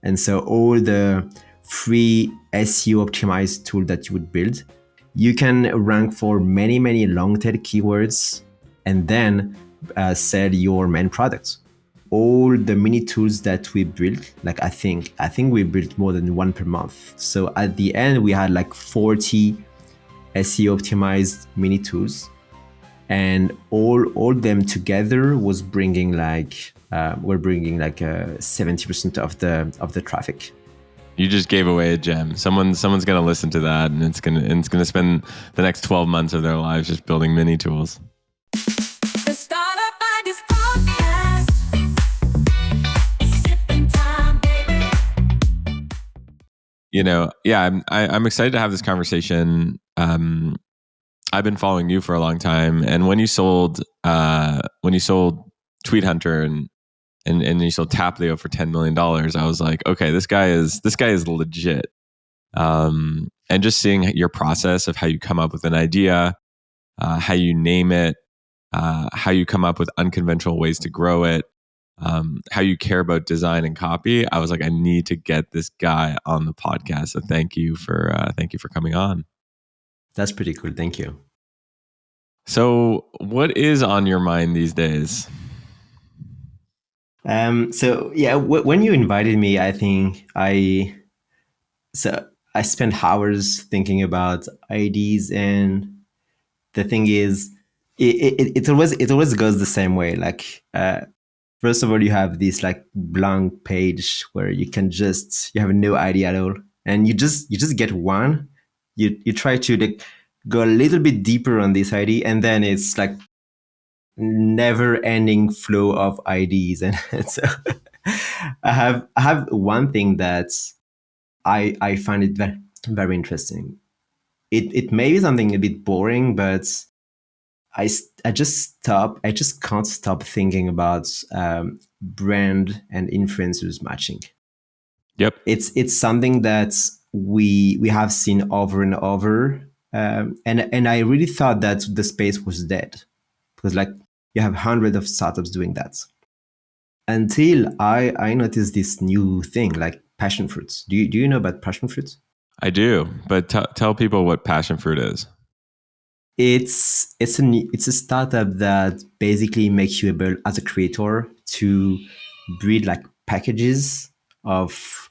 And so all the free SEO optimized tool that you would build, you can rank for many, many long tail keywords and then sell your main products. All the mini tools that we built, like I think we built more than one per month. So at the end, we had like 40 SEO optimized mini tools, and all them together was bringing like we're bringing like 70% of the traffic. You just gave away a gem. Someone's gonna listen to that, and it's gonna spend the next 12 months of their lives just building mini tools. The Startup Ideas Podcast. Sipping time, baby. You know, yeah, I'm excited to have this conversation. I've been following you for a long time, and when you sold Tweet Hunter and you sold Taplio for $10 million, I was like, okay, this guy is legit. And just seeing your process of how you come up with an idea, how you name it, how you come up with unconventional ways to grow it, how you care about design and copy, I was like, I need to get this guy on the podcast. So thank you for coming on. That's pretty cool. Thank you. So what is on your mind these days? So yeah, when you invited me, I think I spent hours thinking about ideas, and the thing is, it always goes the same way. Like first of all, you have this like blank page where you have no idea at all, and you just get one. You try to like go a little bit deeper on this idea, and then it's like never ending flow of ideas. And so I have one thing that I find it very, very interesting. It may be something a bit boring, but I just can't stop thinking about brand and influencers matching. Yep. It's something that we have seen over and over. And I really thought that the space was dead, because like you have hundreds of startups doing that, until I noticed this new thing like Passionfruit. Do you know about Passionfruit? I do, but tell people what Passionfruit is. It's a startup that basically makes you able as a creator to build like packages of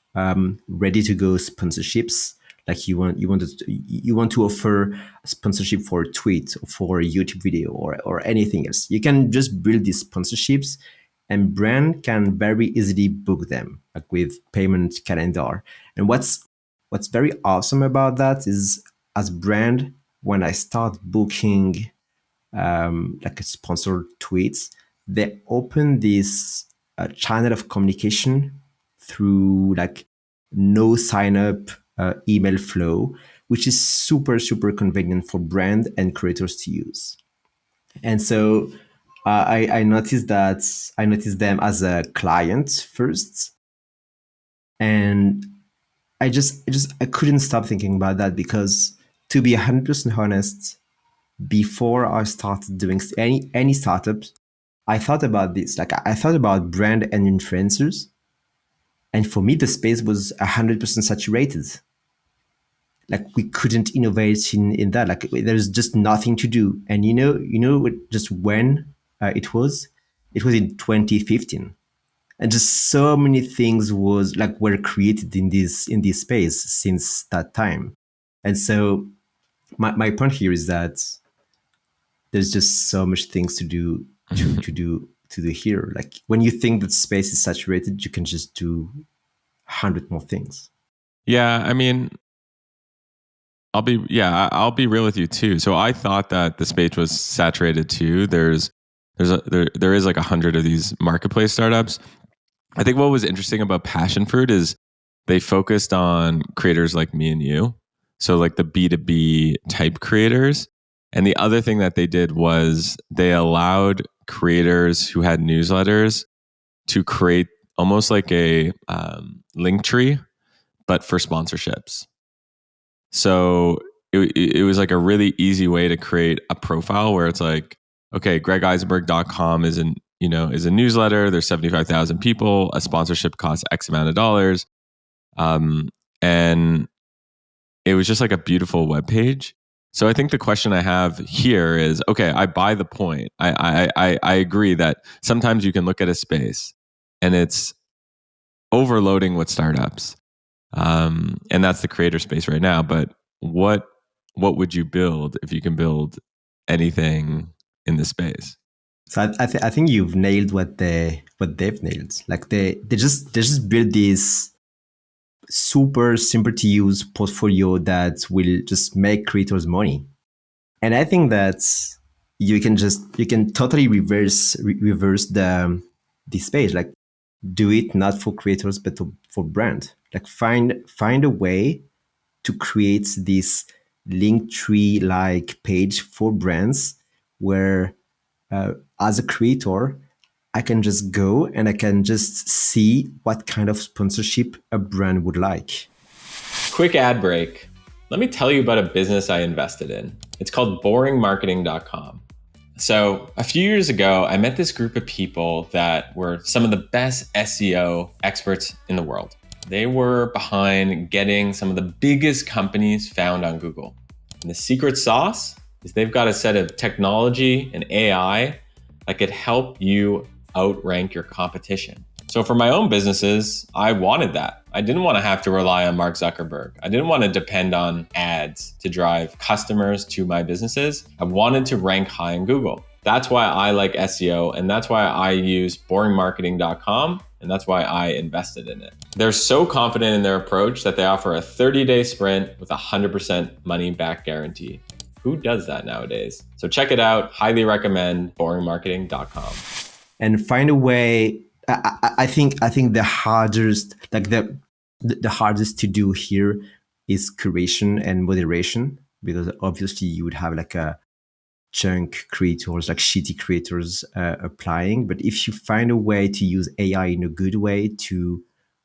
ready to go sponsorships. Like you want to offer a sponsorship for a tweet or for a YouTube video or anything else. You can just build these sponsorships, and brand can very easily book them like with payment calendar. And what's very awesome about that is, as brand, when I start booking like a sponsored tweets, they open this channel of communication through like no sign up email flow, which is super, super convenient for brand and creators to use. And so I noticed them as a client first, and I couldn't stop thinking about that, because to be 100% honest, before I started doing any startups, I thought about this. Like I thought about brand and influencers, and for me, the space was 100% saturated. Like we couldn't innovate in that. Like there's just nothing to do. And you know, just when it was in 2015, and just so many things were created in this space since that time. And so my point here is that there's just so much things to do here. Like when you think that space is saturated, you can just do 100 more things. Yeah, I mean, I'll be real with you too. So I thought that the space was saturated too. There is like 100 of these marketplace startups. I think what was interesting about Passionfruit is they focused on creators like me and you. So like the B2B type creators. And the other thing that they did was they allowed creators who had newsletters to create almost like a link tree, but for sponsorships. So it was like a really easy way to create a profile where it's like, okay, gregisenberg.com is a newsletter. There's 75,000 people. A sponsorship costs X amount of dollars. And it was just like a beautiful web page. So I think the question I have here is, okay, I buy the point. I agree that sometimes you can look at a space and it's overloading with startups, and that's the creator space right now. But what would you build if you can build anything in this space? So I think you've nailed what they've nailed. Like they just build this super simple to use portfolio that will just make creators money. And I think that you can totally reverse the this page. Like do it not for creators but for brand. Like find a way to create this link tree like page for brands where as a creator I can just go and I can just see what kind of sponsorship a brand would like. Quick ad break. Let me tell you about a business I invested in. It's called boringmarketing.com. So a few years ago, I met this group of people that were some of the best SEO experts in the world. They were behind getting some of the biggest companies found on Google. And the secret sauce is they've got a set of technology and AI that could help you outrank your competition. So for my own businesses, I wanted that. I didn't want to have to rely on Mark Zuckerberg. I didn't want to depend on ads to drive customers to my businesses. I wanted to rank high in Google. That's why I like SEO, and that's why I use boringmarketing.com, and that's why I invested in it. They're so confident in their approach that they offer a 30-day sprint with a 100% money back guarantee. Who does that nowadays? So check it out. Highly recommend boringmarketing.com. And find a way. I think the hardest, like the hardest to do here is curation and moderation, because obviously you would have like a junk creators, like shitty creators applying. But if you find a way to use AI in a good way to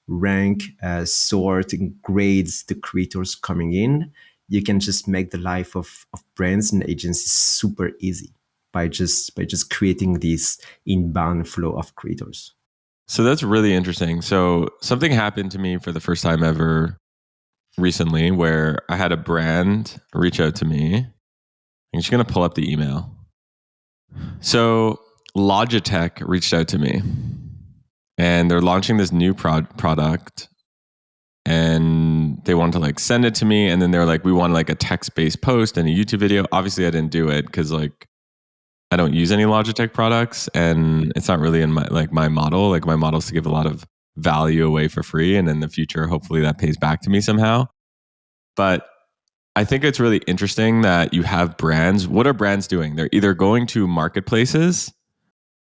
rank, sort, and grades the creators coming in, you can just make the life of brands and agencies super easy by just creating this inbound flow of creators. So that's really interesting. So something happened to me for the first time ever recently where I had a brand reach out to me. I'm just going to pull up the email. So Logitech reached out to me and they're launching this new product and they wanted to like send it to me. And then they're like, we want like a text-based post and a YouTube video. Obviously I didn't do it because like I don't use any Logitech products and it's not really in my model. Like my model is to give a lot of value away for free. And in the future, hopefully that pays back to me somehow. But I think it's really interesting that you have brands. What are brands doing? They're either going to marketplaces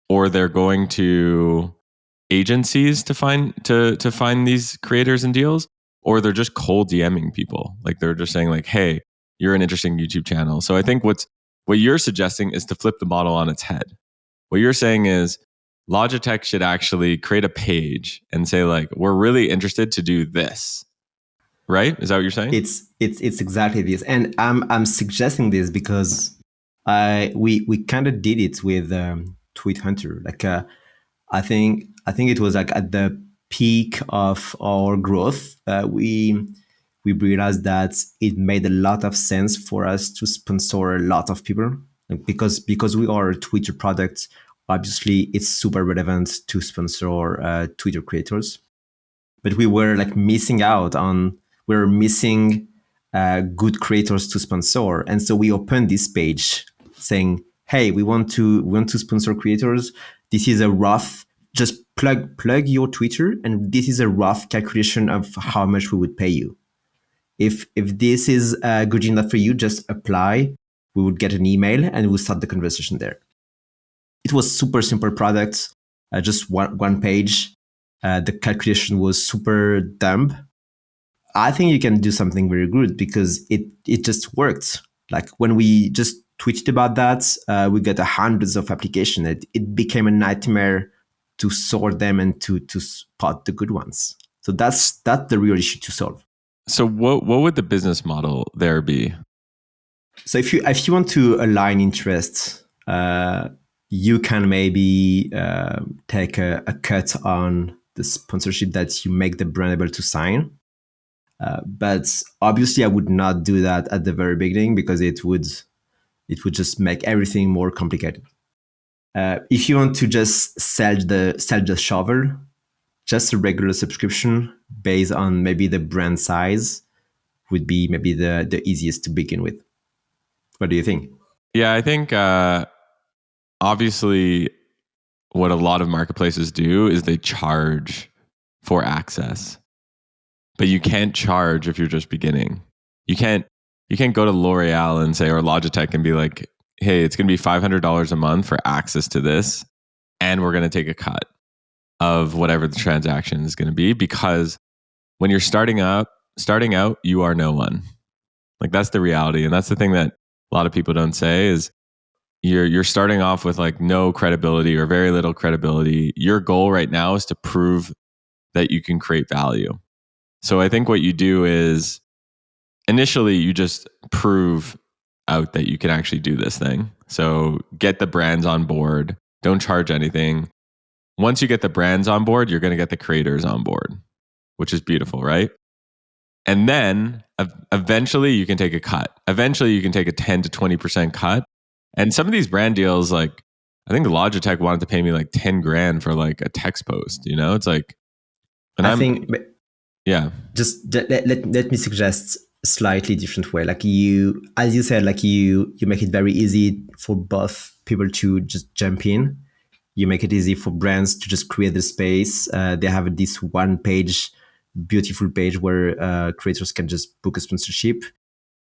or they're going to agencies to find these creators and deals, or they're just cold DMing people. Like they're just saying like, "Hey, you're an interesting YouTube channel." So I think what you're suggesting is to flip the model on its head. What you're saying is Logitech should actually create a page and say like, "We're really interested to do this." Right? Is that what you're saying? It's exactly this, and I'm suggesting this because we kind of did it with Tweet Hunter. Like I think it was like at the peak of our growth, we realized that it made a lot of sense for us to sponsor a lot of people, like, because we are a Twitter product. Obviously, it's super relevant to sponsor Twitter creators, but we were missing good creators to sponsor, and so we opened this page saying, "Hey, we want to sponsor creators. This is a rough, just plug your Twitter, and this is a rough calculation of how much we would pay you. If this is good enough for you, just apply. We would get an email, and we'll start the conversation there." It was super simple product, just one page. The calculation was super dumb. I think you can do something very good because it just worked. Like when we just tweeted about that, we got hundreds of applications. It became a nightmare to sort them and to spot the good ones. So that's the real issue to solve. So what would the business model there be? So if you want to align interests, you can maybe take a cut on the sponsorship that you make the brand able to sign. But obviously, I would not do that at the very beginning because it would just make everything more complicated. If you want to just sell the shovel, just a regular subscription based on maybe the brand size would be maybe the easiest to begin with. What do you think? Yeah, I think obviously what a lot of marketplaces do is they charge for access, but you can't charge if you're just beginning. You can't go to L'Oreal and say, or Logitech and be like, hey, it's going to be $500 a month for access to this, and we're going to take a cut of whatever the transaction is going to be, because when you're starting out, you are no one. Like, that's the reality, and that's the thing that a lot of people don't say is you're starting off with like no credibility or very little credibility. Your goal right now is to prove that you can create value. So I think what you do is initially you just prove out that you can actually do this thing. So get the brands on board, don't charge anything. Once you get the brands on board, you're going to get the creators on board, which is beautiful, right? And then eventually you can take a cut. Eventually you can take a 10 to 20% cut. And some of these brand deals, like I think Logitech wanted to pay me like 10 grand for like a text post, you know? It's like, and I think yeah. just let me suggest a slightly different way. Like you, as you said, like you make it very easy for both people to just jump in. You make it easy for brands to just create the space. They have this one page, beautiful page where creators can just book a sponsorship.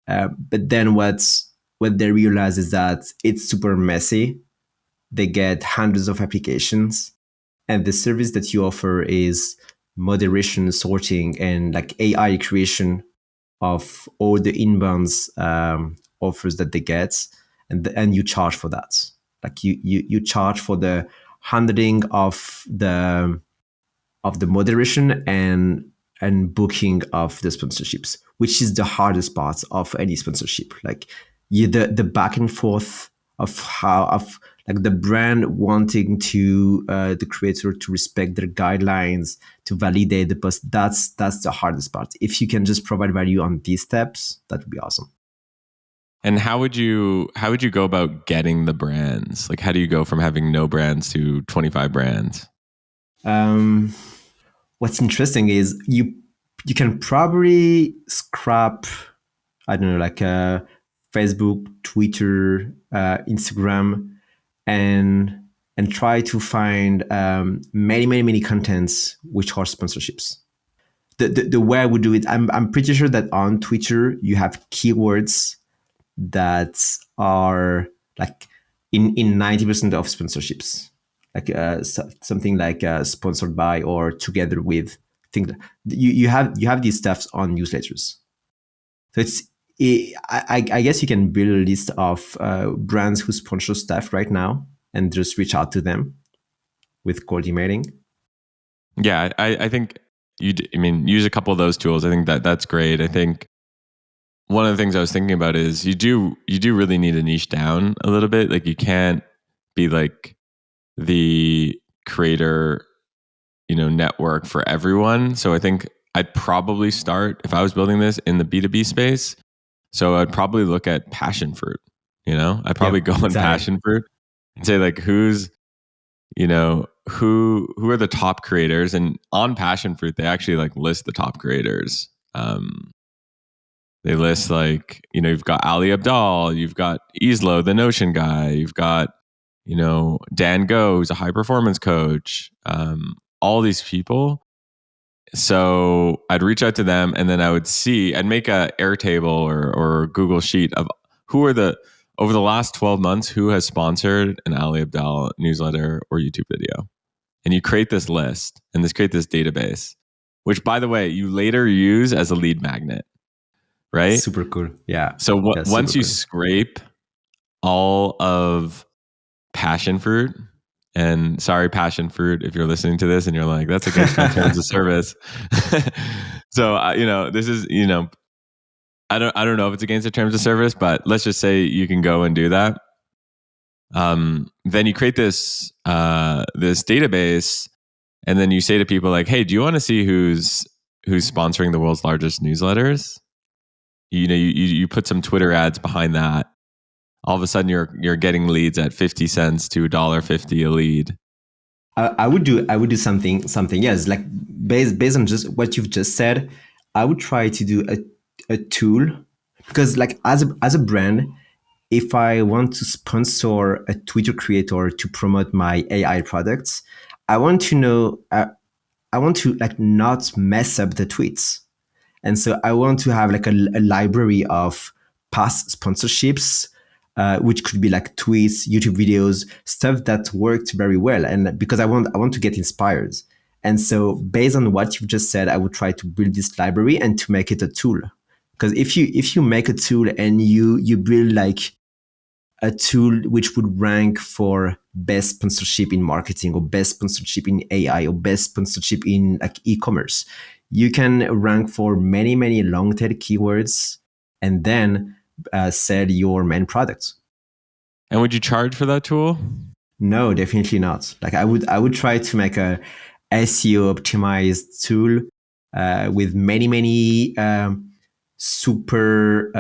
But then what they realize is that it's super messy. They get hundreds of applications, and the service that you offer is moderation, sorting, and like AI creation of all the inbounds offers that they get, and you charge for that. Like you charge for the handling of the moderation and booking of the sponsorships, which is the hardest part of any sponsorship. Like the back and forth of how of like the brand wanting to the creator to respect their guidelines, to validate the post. That's the hardest part. If you can just provide value on these steps, that would be awesome. And how would you go about getting the brands? Like, how do you go from having no brands to 25 brands? Um, what's interesting is you can probably scrap, I don't know, like Facebook, Twitter, Instagram, and try to find many contents which are sponsorships. The way I would do it, I'm pretty sure that on Twitter you have keywords that are like in 90% of sponsorships, like something like sponsored by or together with things. You have these stuffs on newsletters. So I guess you can build a list of brands who sponsor stuff right now and just reach out to them with cold emailing. Yeah, I think I mean, use a couple of those tools. I think that's great. I think one of the things I was thinking about is you do really need to niche down a little bit. Like, you can't be like the creator, network for everyone. So I think I'd probably start, if I was building this in the B2B space. So I'd probably look at Passionfruit. I'd Yeah, probably go on exactly. Passionfruit and say like, who are the top creators, and on Passionfruit they actually like list the top creators. They list like, you've got Ali Abdal, you've got Islo, the Notion guy, you've got, Dan Go, who's a high performance coach, all these people. So I'd reach out to them, and then I'd make a Airtable or Google Sheet of who are over the last 12 months, who has sponsored an Ali Abdal newsletter or YouTube video. And you create this list and create this database, which, by the way, you later use as a lead magnet, right? Super cool. Yeah. So Yeah, super once you cool. scrape all of Passionfruit, and sorry, Passionfruit, if you're listening to this and you're like, that's against my terms of service. So, this is, I don't know if it's against the terms of service, but let's just say you can go and do that. Then you create this database, and then you say to people like, hey, do you want to see who's who's sponsoring the world's largest newsletters. You put some Twitter ads behind that. All of a sudden, you're getting leads at 50 cents to $1.50 a lead. I would do something. Yes, like based on just what you've just said, I would try to do a tool, because like as a brand, if I want to sponsor a Twitter creator to promote my AI products, I want to know, I want to like not mess up the tweets. And so I want to have like a library of past sponsorships, which could be like tweets, YouTube videos, stuff that worked very well. And because I want to get inspired. And so based on what you've just said, I would try to build this library and to make it a tool. Because if you make a tool and you build like a tool which would rank for best sponsorship in marketing, or best sponsorship in AI, or best sponsorship in like e-commerce, you can rank for many long tail keywords and then sell your main products. And would you charge for that tool? No, definitely not. Like I would try to make a SEO optimized tool with many super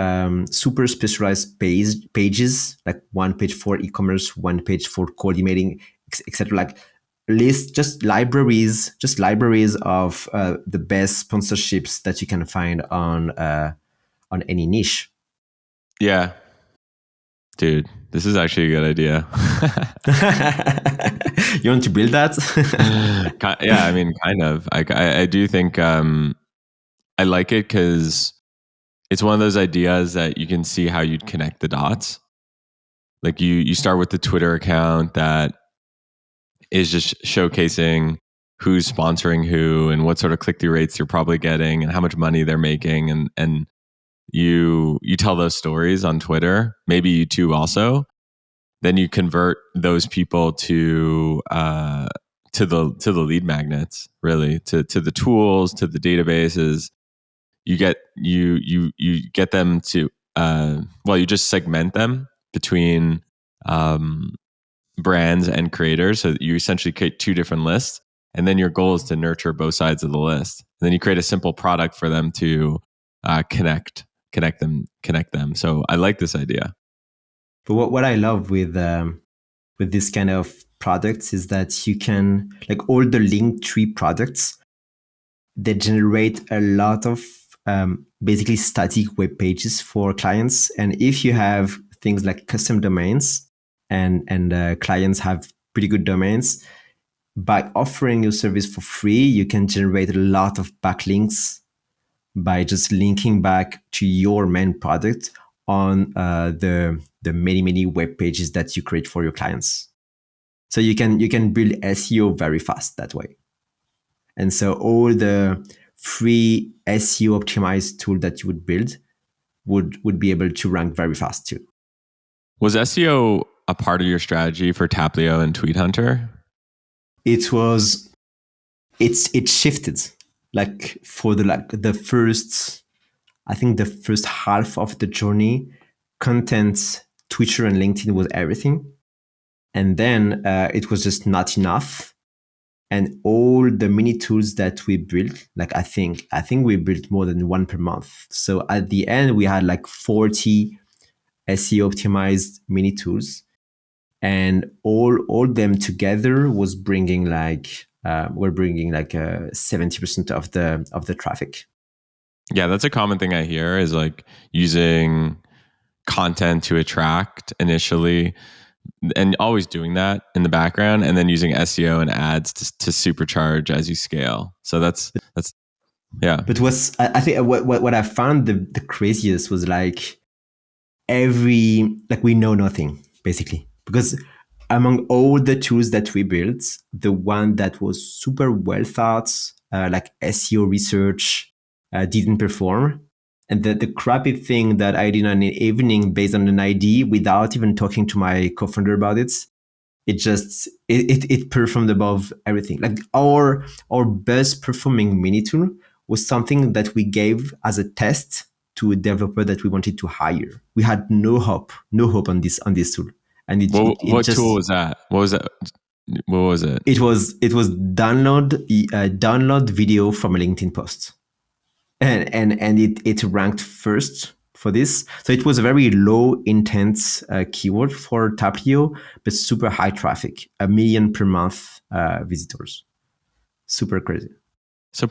specialized pages, like one page for e-commerce, one page for cold emailing, etc. Like list just libraries of the best sponsorships that you can find on any niche. Yeah, dude, this is actually a good idea. You want to build that? Yeah, I mean, kind of. I do think I like it because it's one of those ideas that you can see how you'd connect the dots. Like you start with the Twitter account that is just showcasing who's sponsoring who and what sort of click-through rates you're probably getting and how much money they're making, and you tell those stories on Twitter, maybe YouTube also. Then you convert those people to the lead magnets, really, to the tools, to the databases. You get them to you just segment them between brands and creators, so that you essentially create two different lists, and then your goal is to nurture both sides of the list, and then you create a simple product for them to connect them. So I like this idea. But what I love with this kind of products is that you can, like, all the link tree products, they generate a lot of basically static web pages for clients. And if you have things like custom domains, and clients have pretty good domains, by offering your service for free, you can generate a lot of backlinks by just linking back to your main product on the many web pages that you create for your clients. So you can build SEO very fast that way. And so all the free SEO optimized tool that you would build would be able to rank very fast too. Was SEO a part of your strategy for Taplio and Tweet Hunter? It shifted, like for the first, I think the first half of the journey, content, Twitter and LinkedIn was everything. And then it was just not enough. And all the mini tools that we built, like I think we built more than one per month. So at the end, we had like 40 SEO optimized mini tools, and all them together was bringing like we're bringing like 70% of the traffic. Yeah, that's a common thing I hear, is like using content to attract initially, and always doing that in the background, and then using SEO and ads to supercharge as you scale. So that's yeah. But I think what I found the craziest was like we know nothing basically, because among all the tools that we built, the one that was super well thought, like SEO research, didn't perform. And the crappy thing that I did on an evening based on an ID without even talking to my co-founder about it, it performed above everything. Like our best performing mini tool was something that we gave as a test to a developer that we wanted to hire. We had no hope on this tool, and What tool was that? What was that? What was it? It was download video from a LinkedIn post. and it ranked first for this. So it was a very low intent keyword for Taplio, but super high traffic, 1 million per month visitors. Super crazy. So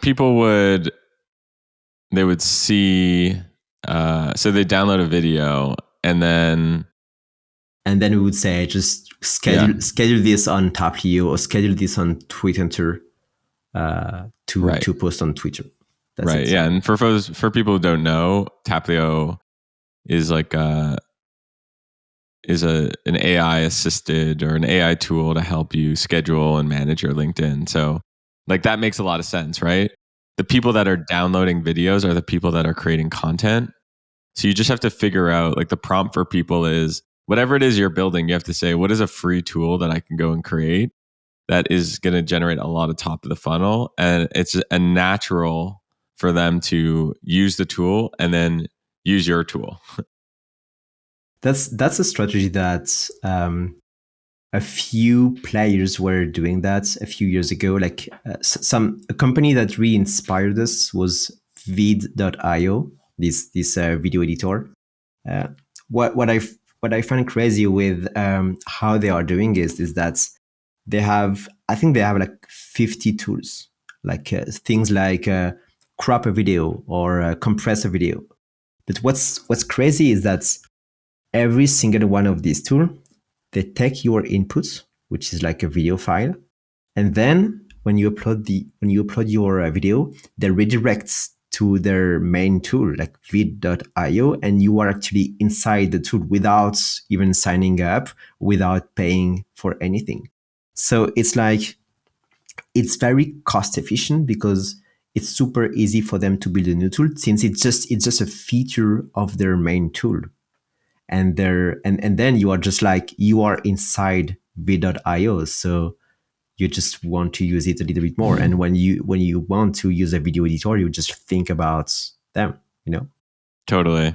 they would see, so they download a video and then we would say just schedule this on Taplio or schedule this on Twitter to post on Twitter. That's right. It. Yeah. And for people who don't know, Taplio is like an AI assisted or an AI tool to help you schedule and manage your LinkedIn. So like that makes a lot of sense, right? The people that are downloading videos are the people that are creating content. So you just have to figure out, like, the prompt for people is whatever it is you're building, you have to say, what is a free tool that I can go and create that is going to generate a lot of top of the funnel? And it's a natural for them to use the tool and then use your tool. That's a strategy that a few players were doing that a few years ago. Like a company that really inspired us was vid.io, this video editor. What I find crazy with how they are doing is that I think they have like 50 tools, like things like crop a video or compress a video. But what's crazy is that every single one of these tools, they take your inputs, which is like a video file, and then when you upload your video, they redirects to their main tool, like vid.io, and you are actually inside the tool without even signing up, without paying for anything. So it's very cost efficient because it's super easy for them to build a new tool, since it's just a feature of their main tool. And then you are just like, you are inside vid.io, so you just want to use it a little bit more. And when you want to use a video editor, you just think about them, Totally.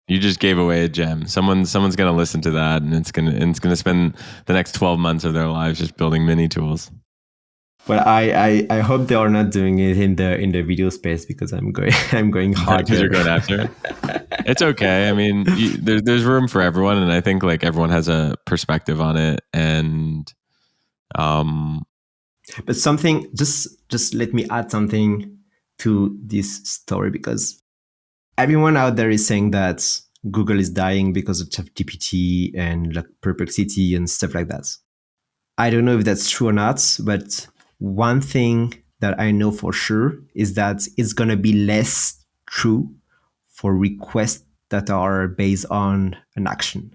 You just gave away a gem. Someone's going to listen to that, and it's going to spend the next 12 months of their lives just building mini tools. Well, I hope they are not doing it in the video space, because I'm going hard. Because you're going after it. It's okay. I mean, there's room for everyone, and I think like everyone has a perspective on it. And but something, just let me add something to this story, because everyone out there is saying that Google is dying because of ChatGPT and like Perplexity and stuff like that. I don't know if that's true or not, but one thing that I know for sure is that it's going to be less true for requests that are based on an action.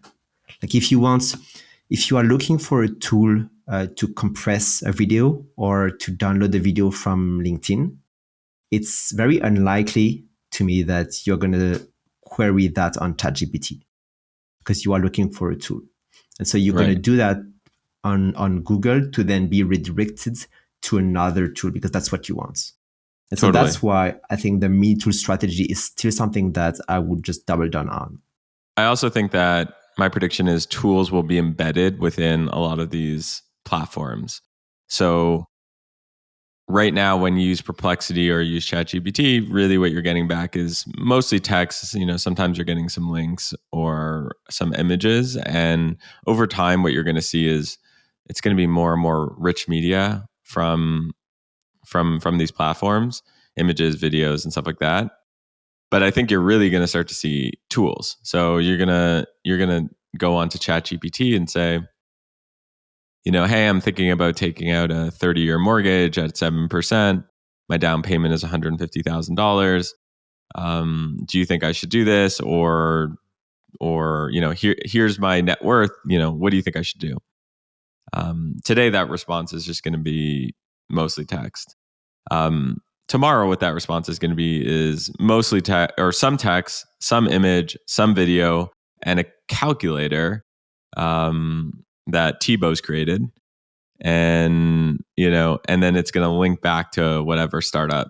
Like if you are looking for a tool to compress a video or to download a video from LinkedIn, it's very unlikely to me that you're going to query that on ChatGPT, because you are looking for a tool. And so you're going to do that on Google to then be redirected to another tool, because that's what you want. And so that's why I think the me tool strategy is still something that I would just double down on. I also think that my prediction is tools will be embedded within a lot of these platforms. So right now, when you use Perplexity or use ChatGPT, really what you're getting back is mostly text. Sometimes you're getting some links or some images. And over time, what you're going to see is it's going to be more and more rich media from these platforms, images, videos, and stuff like that. But I think you're really going to start to see tools. So you're gonna go onto ChatGPT and say, hey, I'm thinking about taking out a 30-year mortgage at 7%. My down payment is $150,000. Do you think I should do this? Or here's my net worth. What do you think I should do? Today, that response is just going to be mostly text. Tomorrow, what that response is going to be is mostly text, or some text, some image, some video, and a calculator that Thibaut's created. And then it's going to link back to whatever startup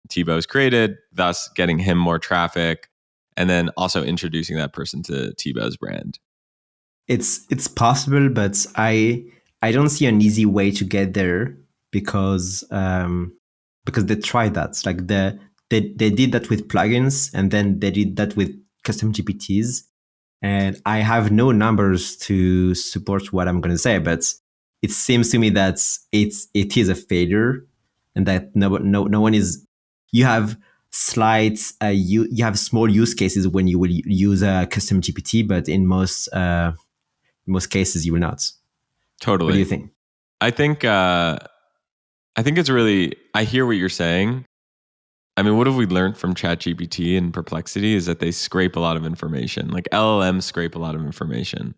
Thibaut's created, thus getting him more traffic, and then also introducing that person to Thibaut's brand. It's possible, but I don't see an easy way to get there, because they tried that. Like they did that with plugins, and then they did that with custom GPTs. And I have no numbers to support what I'm going to say, but it seems to me that it is a failure, and that no one is. You have slight you have small use cases when you will use a custom GPT, but in most cases you will not. What do you Totally. think? I think it's really, I hear what you're saying. I mean, what have we learned from ChatGPT and Perplexity is that they scrape a lot of information. Like LLMs scrape a lot of information.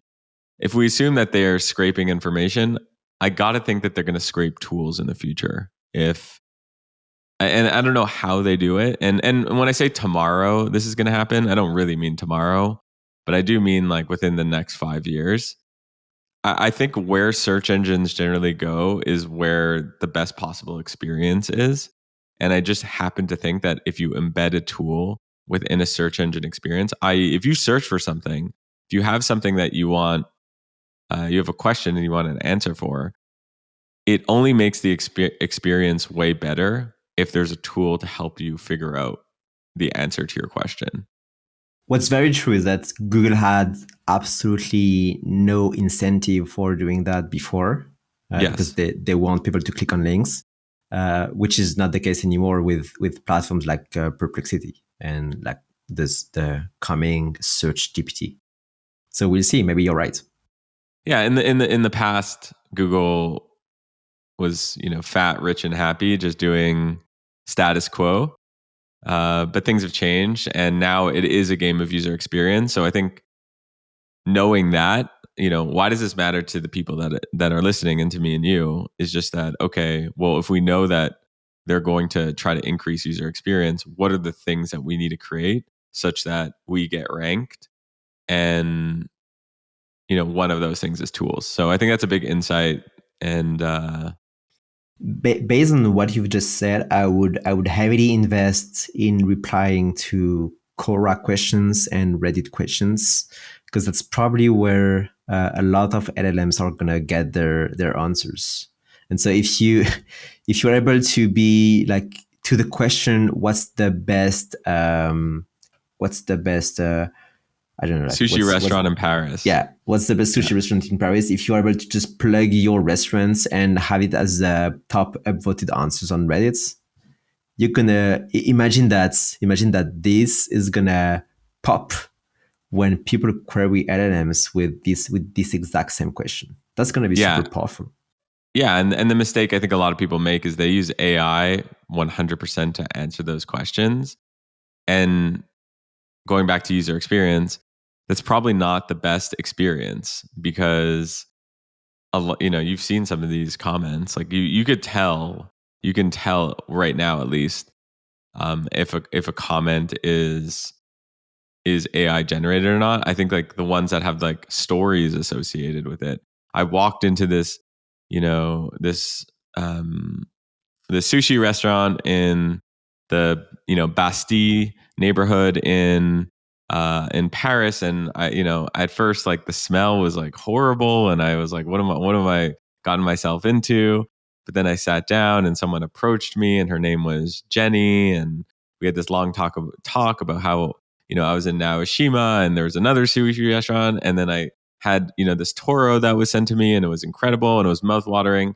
If we assume that they are scraping information, I got to think that they're going to scrape tools in the future. And I don't know how they do it. And when I say tomorrow this is going to happen, I don't really mean tomorrow, but I do mean like within the next 5 years. I think where search engines generally go is where the best possible experience is. And I just happen to think that if you embed a tool within a search engine experience, i.e., if you search for something, if you have something that you want, you have a question and you want an answer for, it only makes the experience way better if there's a tool to help you figure out the answer to your question. What's very true is that Google had absolutely no incentive for doing that before, because Yes. they want people to click on links, which is not the case anymore with platforms like Perplexity and like the coming Search GPT. So we'll see. Maybe you're right. Yeah, in the past, Google was, fat, rich, and happy, just doing status quo. But things have changed, and now it is a game of user experience. So I think knowing that, why does this matter to the people that are listening and to me and you is just that, okay, well, if we know that they're going to try to increase user experience, what are the things that we need to create such that we get ranked? And one of those things is tools. So I think that's a big insight. And Based on what you've just said, I would heavily invest in replying to Quora questions and Reddit questions, because that's probably where a lot of LLMs are gonna get their answers. And so if you're able to be like to the question, what's the best I don't know, like sushi what's restaurant in Paris. yeah, what's the best Yeah. sushi restaurant in Paris? If you're able to just plug your restaurants and have it as the top upvoted answers on Reddit, you're gonna imagine that this is gonna pop when people query LLMs with this exact same question. That's gonna be Yeah. super powerful. Yeah. And the mistake I think a lot of people make is they use AI 100% to answer those questions. And going back to user experience, that's probably not the best experience because you've seen some of these comments. Like you can tell right now at least, if a comment is AI generated or not. I think like the ones that have like stories associated with it. I walked into this um the sushi restaurant in the Bastille neighborhood in Paris, and I at first like the smell was like horrible, and I was like, what am I gotten myself into? But then I sat down, and someone approached me, and her name was Jenny, and we had this long talk about how I was in Naoshima, and there was another sushi restaurant, and then I had this Toro that was sent to me, and it was incredible, and it was mouthwatering.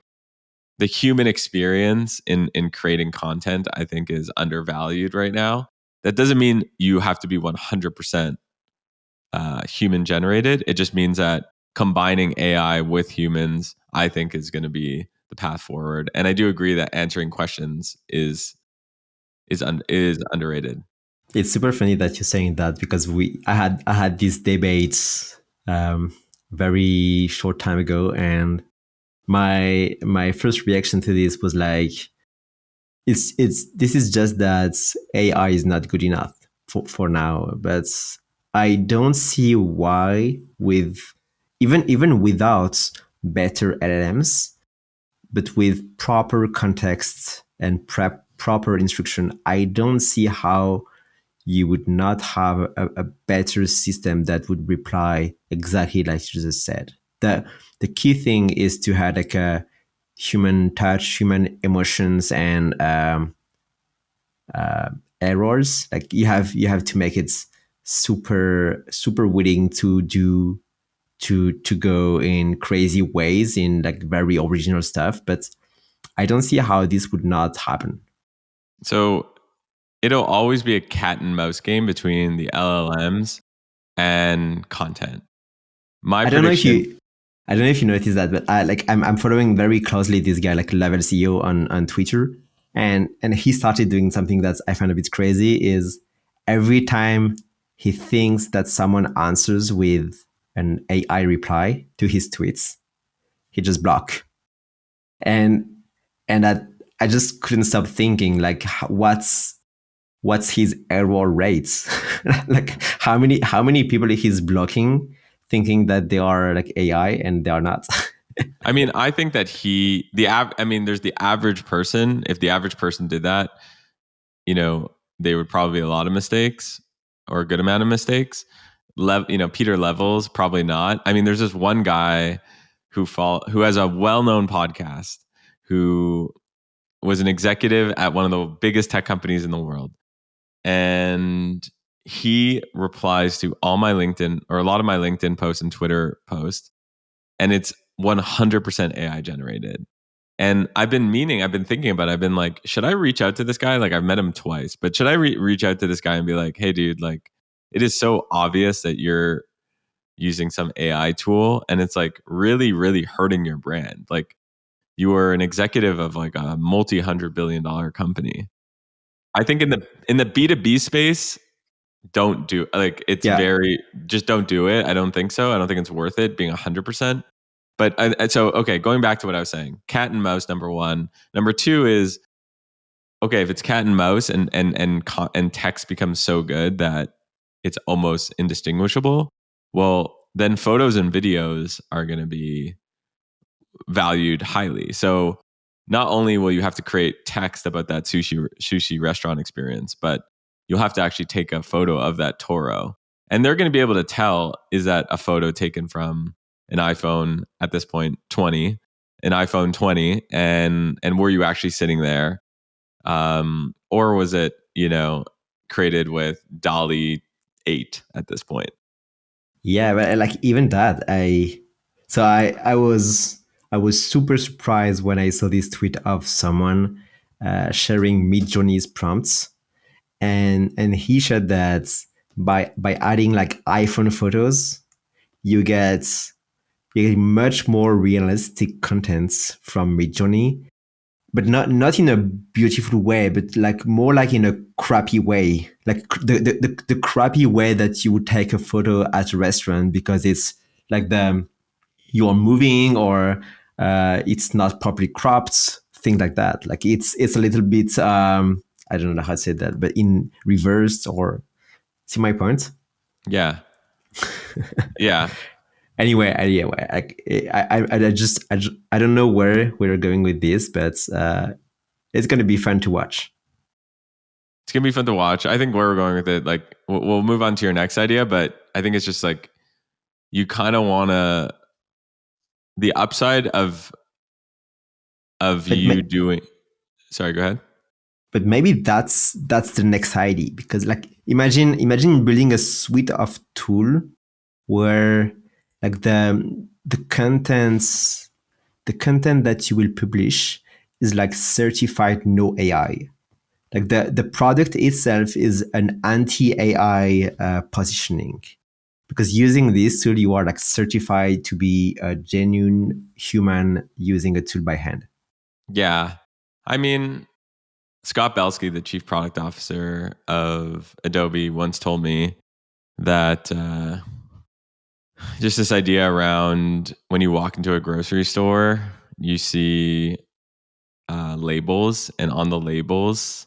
The human experience in creating content, I think, is undervalued right now. That doesn't mean you have to be 100% human generated. It just means that combining AI with humans, I think, is going to be the path forward. And I do agree that answering questions is underrated. It's super funny that you're saying that, because I had these debates very short time ago, and my first reaction to this was like, it's this is just that AI is not good enough for now. But I don't see why, with even without better LLMs, but with proper context and proper instruction, I don't see how you would not have a better system that would reply exactly like you just said. The key thing is to have like a human touch, human emotions, and errors. Like you have to make it super willing to do to go in crazy ways in like very original stuff. But I don't see how this would not happen. So it'll always be a cat and mouse game between the LLMs and content. My I don't know if prediction. you I don't know if you noticed that, but I'm following very closely this guy like Level CEO on Twitter, and he started doing something that I find a bit crazy. Is every time he thinks that someone answers with an AI reply to his tweets, he just block. And and I just couldn't stop thinking like what's his error rates? Like how many people he's blocking thinking that they are like AI and they are not. I mean, I think that I mean, there's the average person. If the average person did that, they would probably be a lot of mistakes or a good amount of mistakes. Peter Levels, probably not. I mean, there's this one guy who has a well-known podcast who was an executive at one of the biggest tech companies in the world. And he replies to all my LinkedIn or a lot of my LinkedIn posts and Twitter posts, and it's 100% AI generated. And I've been thinking about it. I've been like, should I reach out to this guy? Like, I've met him twice, but should I reach out to this guy and be like, hey, dude, like, it is so obvious that you're using some AI tool and it's like really, really hurting your brand. Like, you are an executive of like a multi-$100 billion company. I think in the B2B space, don't do like it's Yeah. very just don't do it. I don't think so. I don't think it's worth it being 100%. But so okay, going back to what I was saying, cat and mouse number one. Number two is okay if it's cat and mouse and text becomes so good that it's almost indistinguishable. Well, then photos and videos are going to be valued highly. So not only will you have to create text about that sushi restaurant experience, but you'll have to actually take a photo of that Toro. And they're going to be able to tell, is that a photo taken from an iPhone at this point 20, an iPhone 20, and were you actually sitting there? Or was it, created with Dolly 8 at this point? Yeah, but like even that, I was super surprised when I saw this tweet of someone sharing Midjourney's prompts, and he said that by adding like iPhone photos, you get you get much more realistic contents from Midjourney, but not in a beautiful way, but like more like in a crappy way, like the crappy way that you would take a photo at a restaurant because it's like you're moving or it's not properly cropped, things like that. Like it's a little bit I don't know how to say that, but in reversed or see my point. Yeah. Yeah. Anyway, I don't know where we're going with this, but it's going to be fun to watch. It's gonna be fun to watch. I think where we're going with it, like we'll move on to your next idea, but I think it's just like you kind of want to the upside of But you doing. Sorry, go ahead. but maybe that's the next idea, because like imagine building a suite of tool where like the content that you will publish is like certified no AI. Like the product itself is an anti AI positioning, because using this tool you are like certified to be a genuine human using a tool by hand. Yeah, I mean, Scott Belsky, the chief product officer of Adobe, once told me that just this idea around when you walk into a grocery store, you see labels, and on the labels,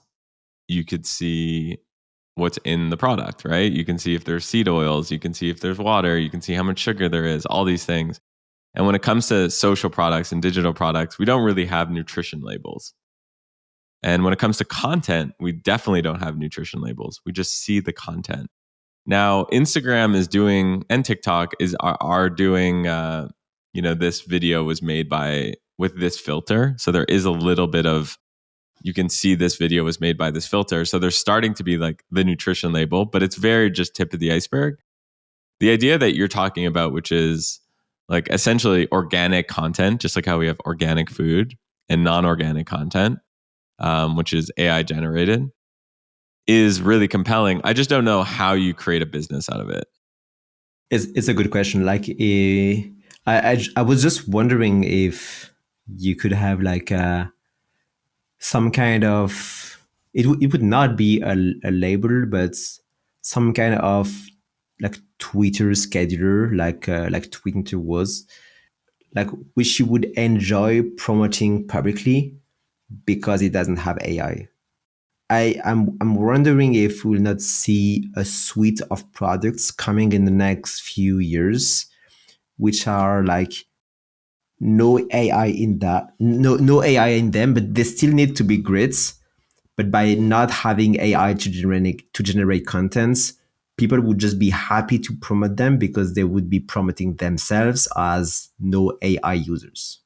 you could see what's in the product, right? You can see if there's seed oils, you can see if there's water, you can see how much sugar there is, all these things. And when it comes to social products and digital products, we don't really have nutrition labels. And when it comes to content, we definitely don't have nutrition labels. We just see the content. Now, Instagram is doing, and TikTok are doing. This video was made with this filter, so there is a little bit of you can see this video was made by this filter. So they're starting to be like the nutrition label, but it's very just tip of the iceberg. The idea that you're talking about, which is like essentially organic content, just like how we have organic food and non-organic content, which is AI generated, is really compelling. I just don't know how you create a business out of it. It's a good question. Like, I was just wondering if you could have like some kind of it would not be a label, but some kind of like Twitter scheduler, like Twitter was, like which you would enjoy promoting publicly because it doesn't have AI. I'm wondering if we'll not see a suite of products coming in the next few years, which are like no AI in that, no AI in them, but they still need to be grids. But by not having AI to generate contents, people would just be happy to promote them because they would be promoting themselves as no AI users.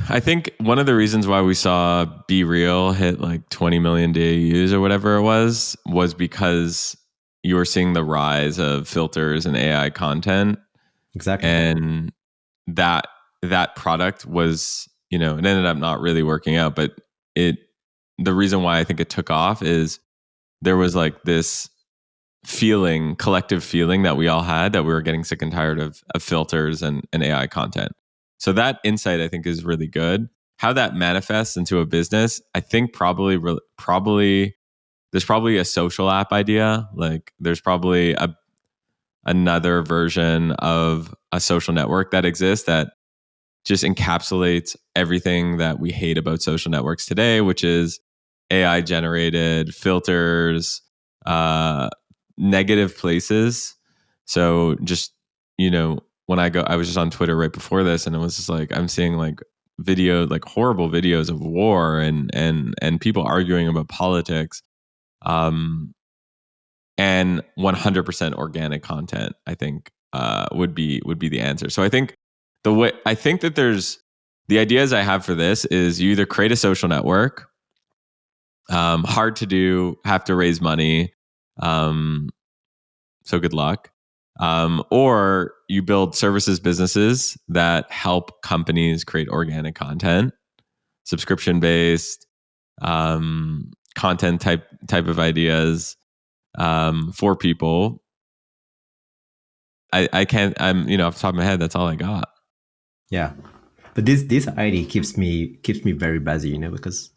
I think one of the reasons why we saw Be Real hit like 20 million DAUs or whatever it was because you were seeing the rise of filters and AI content, Exactly. and that that product was, it ended up not really working out, but it the reason why I think it took off is there was like this collective feeling that we all had that we were getting sick and tired of filters and AI content. So that insight I think is really good. How that manifests into a business, I think probably there's probably a social app idea. Like there's probably another version of a social network that exists that just encapsulates everything that we hate about social networks today, which is AI generated filters, uh, negative places. So just, when I was just on Twitter right before this, and it was just like, I'm seeing like like horrible videos of war and people arguing about politics. Um, and 100% organic content, I think, would be the answer. So I think that there's the ideas I have for this is you either create a social network, hard to do, have to raise money, um, so good luck, or you build services businesses that help companies create organic content, subscription based, content type of ideas, for people. I can't. Off the top of my head, that's all I got. Yeah, but this idea keeps me very busy, because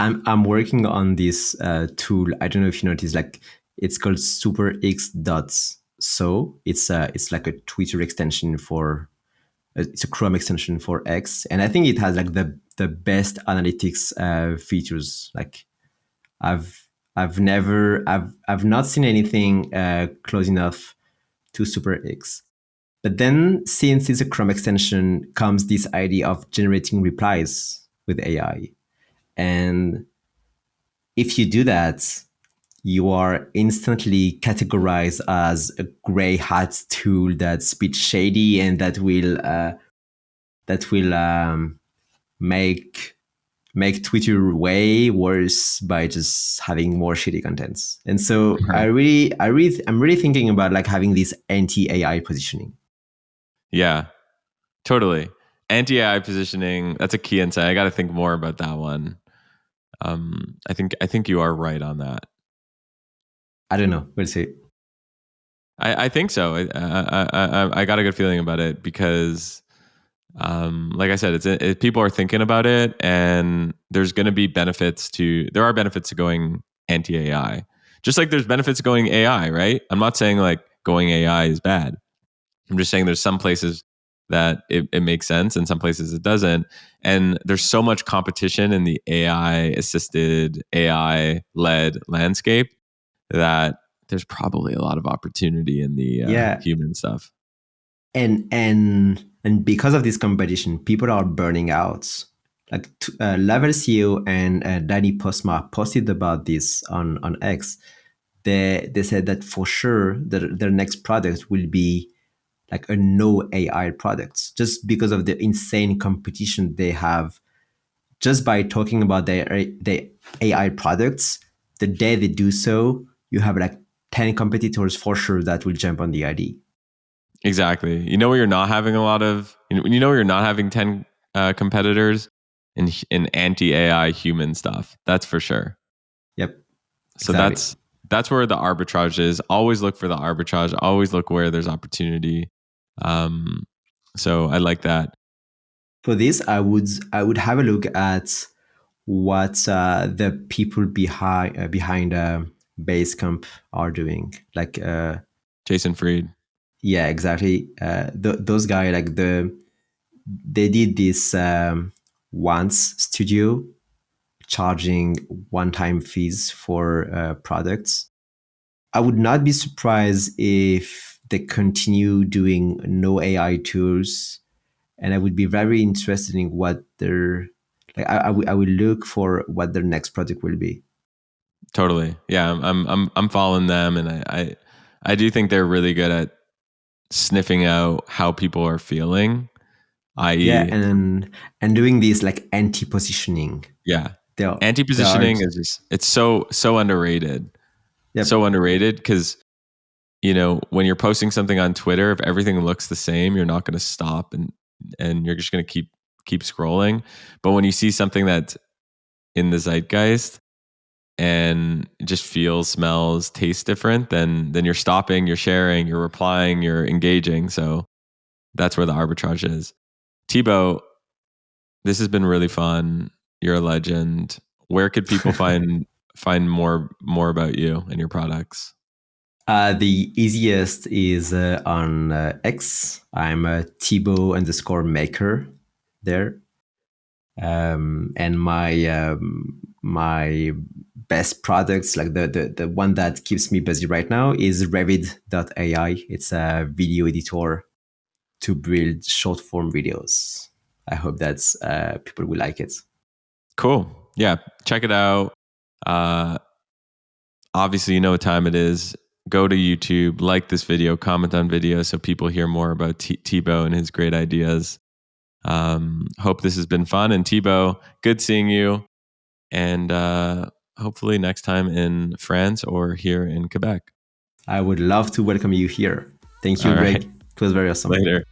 I'm working on this tool. I don't know if you noticed, like it's called Super X Dots. So it's like a Twitter extension for it's a Chrome extension for X, and I think it has like the best analytics features. Like I've I've not seen anything close enough to Super X. But then, since it's a Chrome extension, comes this idea of generating replies with AI. And if you do that, you are instantly categorized as a gray hat tool that's a bit shady and that will make Twitter way worse by just having more shitty contents. And so I'm really thinking about like having this anti AI positioning. Yeah, totally. Anti AI positioning. That's a key insight. I got to think more about that one. I think you are right on that. I don't know. We'll see. I think so. I got a good feeling about it because, like I said, people are thinking about it, and there are benefits to going anti AI, just like there's benefits to going AI. Right? I'm not saying like going AI is bad. I'm just saying there's some places that it makes sense and some places it doesn't. And there's so much competition in the AI assisted, AI led landscape that there's probably a lot of opportunity in the Yeah, human stuff. and because of this competition, people are burning out. Like Level CEO and Danny Postma posted about this on X. They said that for sure their next product will be like a no AI product, just because of the insane competition they have just by talking about their AI products, the day they do so, you have like 10 competitors for sure that will jump on the ID. Exactly. You know where you're not having a lot of, you know where you're not having 10 competitors in anti AI human stuff. That's for sure. Yep, So exactly. that's where the arbitrage is. Always look for the arbitrage. Always look where there's opportunity. Um, so I like that. For this, I would have a look at what the people behind Basecamp are doing. Like, Jason Fried. yeah, exactly. Those guys, like they did this once studio charging one-time fees for products. I would not be surprised if they continue doing no AI tools, and I would be very interested in what their like. I will look for what their next project will be. Totally. Yeah, I'm following them, and I do think they're really good at sniffing out how people are feeling, Yeah, i.e., and doing this like anti-positioning. yeah, They are, they are anti-positioning is just it's so underrated. Yep. So underrated because when you're posting something on Twitter, if everything looks the same, you're not going to stop and you're just going to keep scrolling. But when you see something that's in the zeitgeist and it just feels, smells, tastes different, then you're stopping, you're sharing, you're replying, you're engaging. So that's where the arbitrage is. Thibaut, this has been really fun. You're a legend. Where could people find more about you and your products? The easiest is on X. I'm Thibaut underscore maker there. And my best products, like the one that keeps me busy right now, is Revit.ai. It's a video editor to build short form videos. I hope that's people will like it. Cool. Yeah, check it out. Uh, Obviously, you know what time it is. Go to YouTube, like this video, comment on video so people hear more about Thibaut and his great ideas. Hope this has been fun. And Thibaut, good seeing you. And hopefully next time in France or here in Quebec. I would love to welcome you here. Thank you, All Greg. right. It was very awesome. Later.